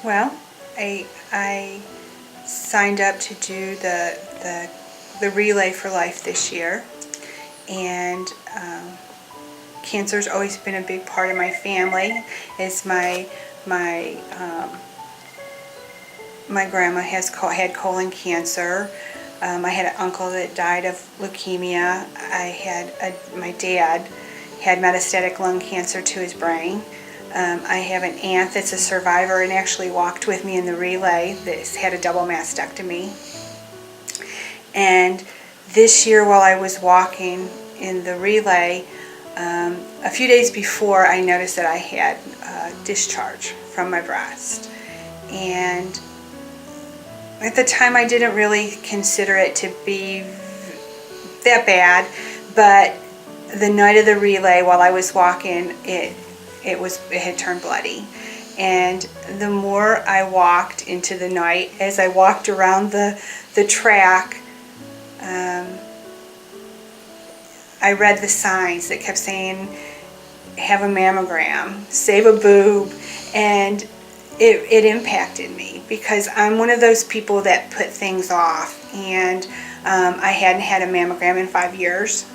Well, I signed up to do the Relay for Life this year, and cancer's always been a big part of my family. It's my grandma had colon cancer. I had an uncle that died of leukemia. My dad had metastatic lung cancer to his brain. I have an aunt that's a survivor and actually walked with me in the relay that had a double mastectomy. And this year while I was walking in the relay, a few days before, I noticed that I had discharge from my breast. And at the time I didn't really consider it to be that bad, but the night of the relay while I was walking, it had turned bloody. And the more I walked into the night, as I walked around the track, I read the signs that kept saying, have a mammogram, save a boob, and it impacted me because I'm one of those people that put things off, and I hadn't had a mammogram in 5 years.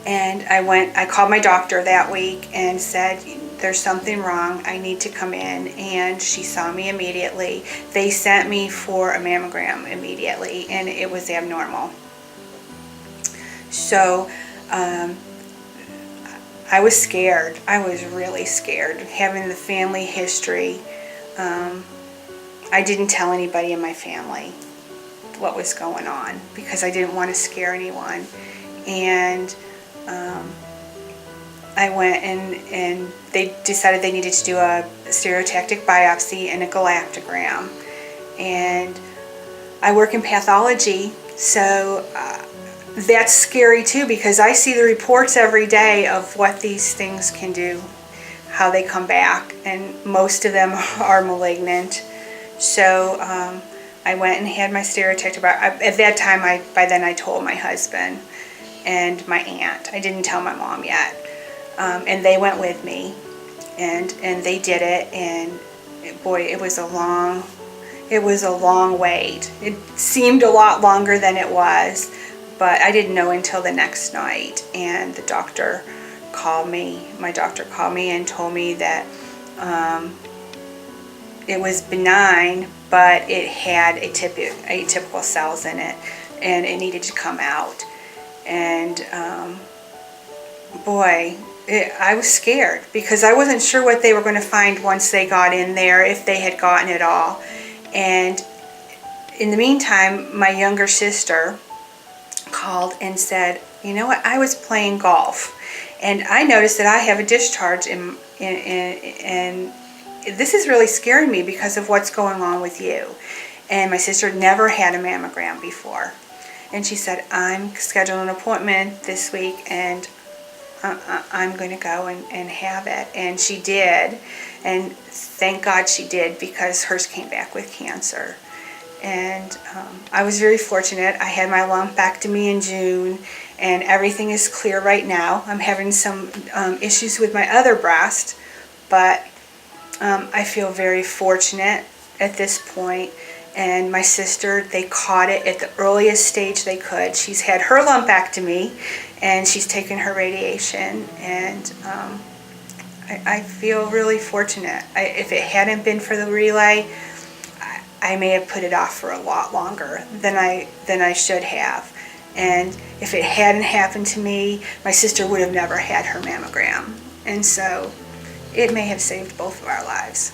And I called my doctor that week and said, there's something wrong, I need to come in, and she saw me immediately. They sent me for a mammogram immediately, and it was abnormal. So I was scared. I was really scared. Having the family history, I didn't tell anybody in my family what was going on because I didn't want to scare anyone. And I went and they decided they needed to do a stereotactic biopsy and a galactogram. And I work in pathology, so that's scary too because I see the reports every day of what these things can do, how they come back, and most of them are malignant. So I went and had my stereotactic biopsy. At that time, by then I told my husband and my aunt. I didn't tell my mom yet. And they went with me, and they did it, and boy, it was a long wait. It seemed a lot longer than it was, but I didn't know until the next night, and the doctor called me. My doctor called me and told me that it was benign, but it had atypical cells in it, and it needed to come out. And boy, I was scared because I wasn't sure what they were going to find once they got in there, if they had gotten it all. And in the meantime, my younger sister called and said, you know what, I was playing golf and I noticed that I have a discharge and this is really scaring me because of what's going on with you. And my sister never had a mammogram before. And she said, I'm scheduling an appointment this week and I'm going to go and have it. And she did. And thank God she did because hers came back with cancer. And I was very fortunate. I had my lumpectomy in June and everything is clear right now. I'm having some issues with my other breast, but I feel very fortunate at this point. And my sister, they caught it at the earliest stage they could. She's had her lumpectomy and she's taken her radiation, and I feel really fortunate. If it hadn't been for the relay, I may have put it off for a lot longer than I should have. And if it hadn't happened to me, my sister would have never had her mammogram. And so it may have saved both of our lives.